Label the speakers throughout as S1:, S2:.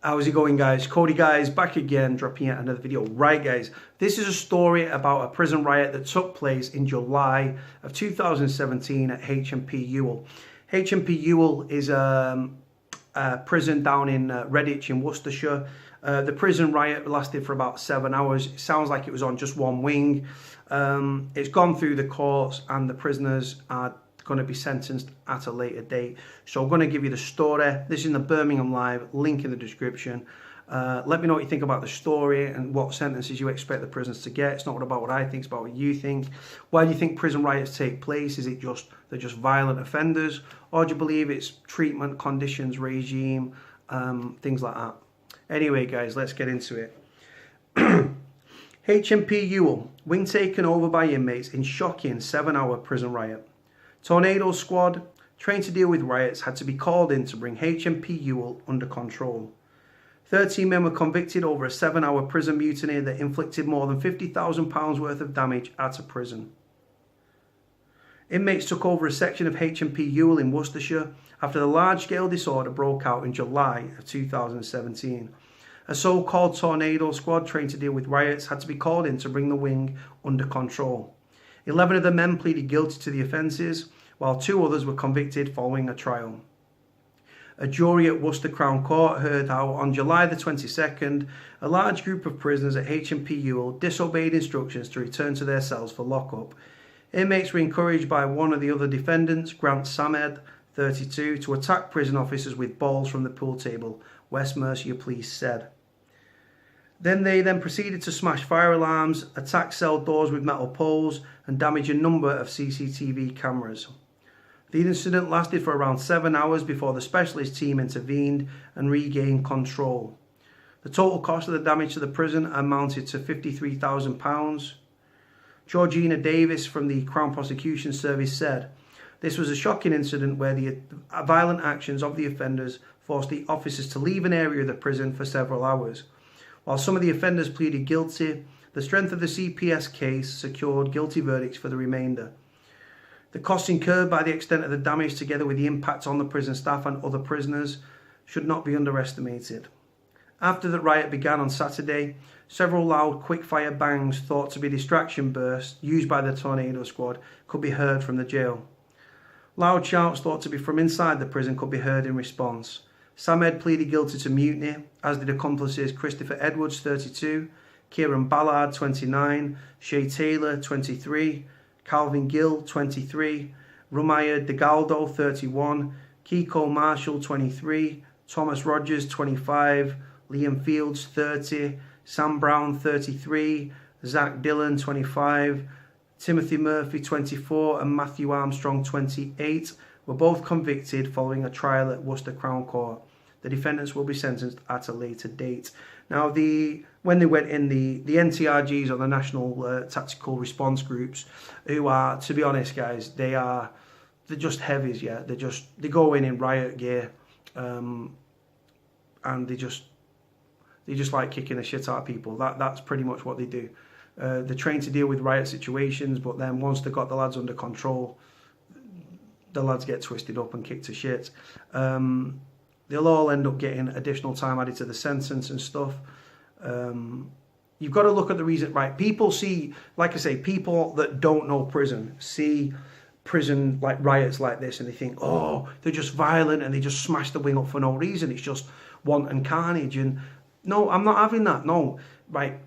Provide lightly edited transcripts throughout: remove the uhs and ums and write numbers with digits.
S1: How's it going, guys? Cody, guys, back again, dropping yet another video. Right, guys, this is a story about a prison riot that took place in July of 2017 at HMP Hewell. HMP Hewell is a prison down in Redditch in Worcestershire. The prison riot lasted for about 7 hours. It sounds like it was on just one wing. It's gone through the courts and the prisoners are going to be sentenced at a later date. So I'm going to give you the story. This is in the Birmingham Live, link in the description. Let me know what you think about the story and what sentences you expect the prisoners to get. It's not about what I think, it's about what you think. Why do you think prison riots take place? Is it just they're just violent offenders, or do you believe it's treatment, conditions, regime, things like that? Anyway, guys, let's get into it. HMP Hewell, wing taken over by inmates in shocking 7-hour prison riot. Tornado squad, trained to deal with riots, had to be called in to bring HMP Hewell under control. 13 men were convicted over a 7-hour prison mutiny that inflicted more than £50,000 worth of damage at a prison. Inmates took over a section of HMP Hewell in Worcestershire after the large-scale disorder broke out in July of 2017. A so-called tornado squad trained to deal with riots had to be called in to bring the wing under control. 11 of the men pleaded guilty to the offences, while 2 others were convicted following a trial. A jury at Worcester Crown Court heard how, on July the 22nd, a large group of prisoners at HMP Hewell disobeyed instructions to return to their cells for lockup. Inmates were encouraged by one of the other defendants, Grant Samed, 32, to attack prison officers with balls from the pool table, West Mercia Police said. They proceeded to smash fire alarms, attack cell doors with metal poles, and damage a number of CCTV cameras. The incident lasted for around 7 hours before the specialist team intervened and regained control. The total cost of the damage to the prison amounted to £53,000. Georgina Davis from the Crown Prosecution Service said, "This was a shocking incident where the violent actions of the offenders forced the officers to leave an area of the prison for several hours. While some of the offenders pleaded guilty, the strength of the CPS case secured guilty verdicts for the remainder. The costs incurred by the extent of the damage, together with the impact on the prison staff and other prisoners, should not be underestimated." After the riot began on Saturday, several loud quick-fire bangs thought to be distraction bursts used by the tornado squad could be heard from the jail. Loud shouts thought to be from inside the prison could be heard in response. Samed pleaded guilty to mutiny, as did accomplices Christopher Edwards, 32, Kieran Ballard, 29, Shay Taylor, 23, Calvin Gill, 23, Rumaya DeGaldo, 31, Kiko Marshall, 23, Thomas Rogers, 25, Liam Fields, 30, Sam Brown, 33, Zach Dillon, 25, Timothy Murphy, 24, and Matthew Armstrong, 28, were both convicted following a trial at Worcester Crown Court. The defendants will be sentenced at a later date. Now, when they went in, the NTRGs, or the National Tactical Response Groups, who are, to be honest, guys, they're just heavies, yeah. They go in riot gear, and they just like kicking the shit out of people. That's pretty much what they do. They're trained to deal with riot situations, but then once they've got the lads under control, the lads get twisted up and kicked to shit. They'll all end up getting additional time added to the sentence and stuff. You've got to look at the reason, right? People see, like I say, people that don't know prison see prison like riots like this and they think, oh, they're just violent and they just smash the wing up for no reason. It's just wanton carnage. And no, I'm not having that. No, right.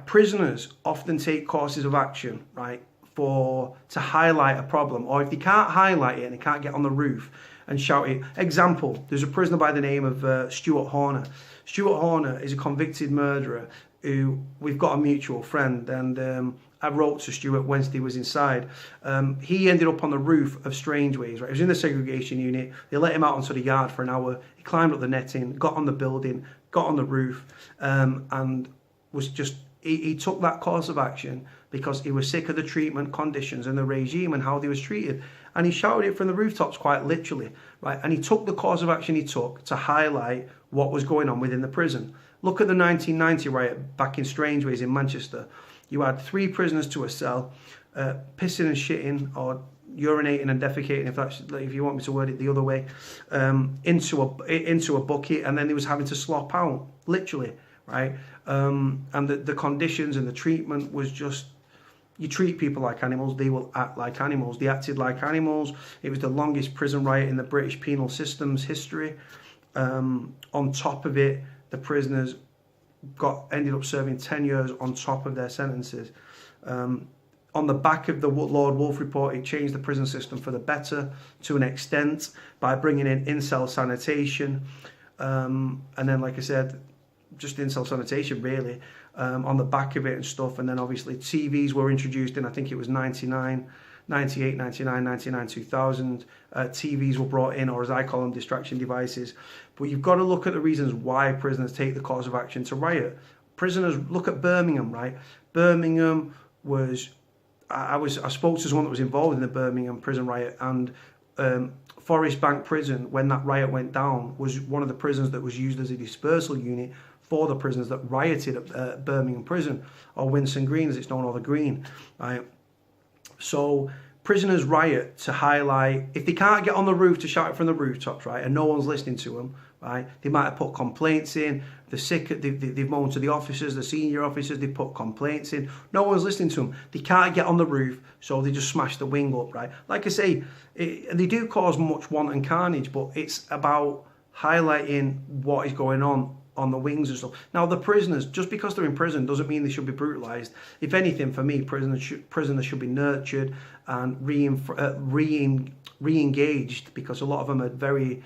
S1: Prisoners often take courses of action, right, to highlight a problem, or if they can't highlight it and they can't get on the roof and shout it. Example, there's a prisoner by the name of Stuart Horner. Stuart Horner is a convicted murderer who we've got a mutual friend, and I wrote to Stuart Wednesday was inside. He ended up on the roof of Strangeways, right? He was in the segregation unit. They let him out onto the yard for an hour. He climbed up the netting, got on the building, got on the roof, and was just, he took that course of action because he was sick of the treatment, conditions and the regime and how they was treated. And he shouted it from the rooftops quite literally, right? And he took the course of action he took to highlight what was going on within the prison. Look at the 1990 riot back in Strangeways in Manchester. You had 3 prisoners to a cell, pissing and shitting, or urinating and defecating, if you want me to word it the other way, into a bucket, and then he was having to slop out, literally, right? And the conditions and the treatment was just, you treat people like animals, they will act like animals. They acted like animals. It was the longest prison riot in the British penal system's history. On top of it, the prisoners ended up serving 10 years on top of their sentences. On the back of the Lord Wolfe report, it changed the prison system for the better to an extent by bringing in cell sanitation. And then, like I said, just in-cell sanitation, really, on the back of it and stuff. And then, obviously, TVs were introduced in, I think it was 98, 99, 99, 2000. TVs were brought in, or as I call them, distraction devices. But you've got to look at the reasons why prisoners take the course of action to riot. Prisoners, look at Birmingham, right? Birmingham was... I spoke to someone that was involved in the Birmingham prison riot, and Forest Bank Prison, when that riot went down, was one of the prisons that was used as a dispersal unit for the prisoners that rioted at Birmingham Prison, or Winson Green as it's known, or the Green, right? So prisoners riot to highlight, if they can't get on the roof to shout it from the rooftops, right, and no one's listening to them, right, they might have put complaints in, they've moaned to the officers, the senior officers, they put complaints in, no one's listening to them, they can't get on the roof, so they just smash the wing up, right? Like I say, they do cause much wanton carnage, but it's about highlighting what is going on the wings and stuff. Now, the prisoners, just because they're in prison doesn't mean they should be brutalised. If anything, for me, prisoners should be nurtured and re-engaged, because a lot of them are very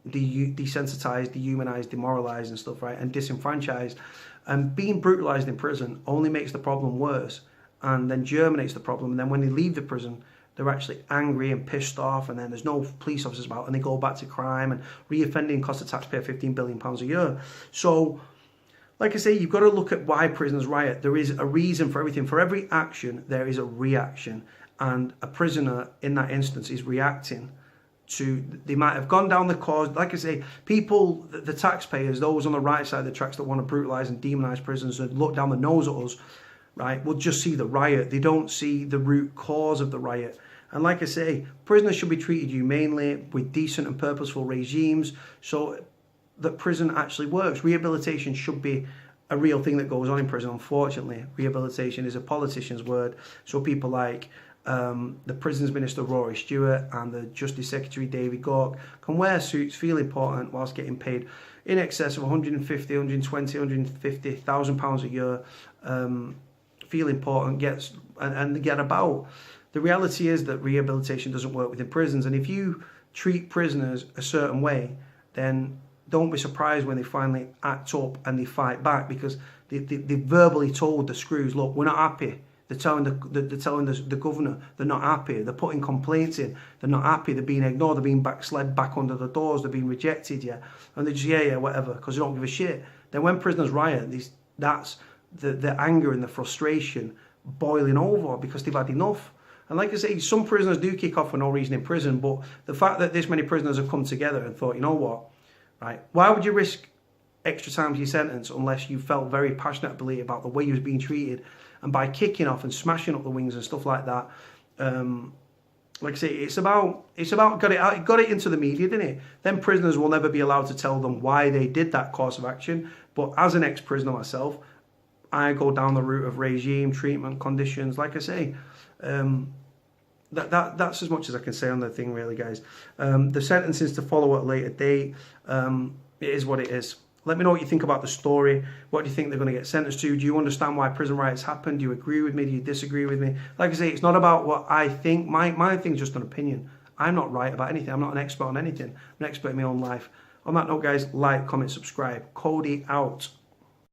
S1: desensitized, dehumanized, demoralized and stuff, right, and disenfranchised. And being brutalized in prison only makes the problem worse, and then germinates the problem. And then when they leave the prison, they're actually angry and pissed off, and then there's no police officers about, and they go back to crime, and reoffending costs the taxpayer £15 billion a year. So, like I say, you've got to look at why prisoners riot. There is a reason for everything. For every action, there is a reaction, and a prisoner in that instance is reacting to, they might have gone down the cause. Like I say, people, the taxpayers, those on the right side of the tracks that want to brutalise and demonise prisoners and look down the nose at us, right, will just see the riot. They don't see the root cause of the riot. And like I say, prisoners should be treated humanely with decent and purposeful regimes so that prison actually works. Rehabilitation should be a real thing that goes on in prison. Unfortunately, rehabilitation is a politician's word. So people like the Prisons Minister Rory Stewart and the Justice Secretary David Gauke can wear suits, feel important, whilst getting paid in excess of 150, 120, 150,000 pounds a year, feel important, get about. The reality is that rehabilitation doesn't work within prisons, and if you treat prisoners a certain way, then don't be surprised when they finally act up and they fight back, because they verbally told the screws, look, we're not happy. They're telling the governor they're not happy. They're putting complaints in. They're not happy. They're being ignored. They're being slid back under the doors. They're being rejected, yeah. And they just, yeah, whatever, because they don't give a shit. Then when prisoners riot, that's the anger and the frustration boiling over because they've had enough. And like I say, some prisoners do kick off for no reason in prison, but the fact that this many prisoners have come together and thought, you know what, right, why would you risk extra time to your sentence unless you felt very passionately about the way you was being treated? And by kicking off and smashing up the wings and stuff like that, like I say, it's about got it into the media, didn't it? Then prisoners will never be allowed to tell them why they did that course of action. But as an ex-prisoner myself, I go down the route of regime, treatment, conditions. Like I say, that's as much as I can say on the thing, really, guys. The sentences to follow at a later date. It is what it is. Let me know what you think about the story. What do you think they're going to get sentenced to? Do you understand why prison riots happen? Do you agree with me? Do you disagree with me? Like I say, it's not about what I think. My thing's just an opinion. I'm not right about anything. I'm not an expert on anything. I'm an expert in my own life. On that note, guys, like, comment, subscribe. Cody out.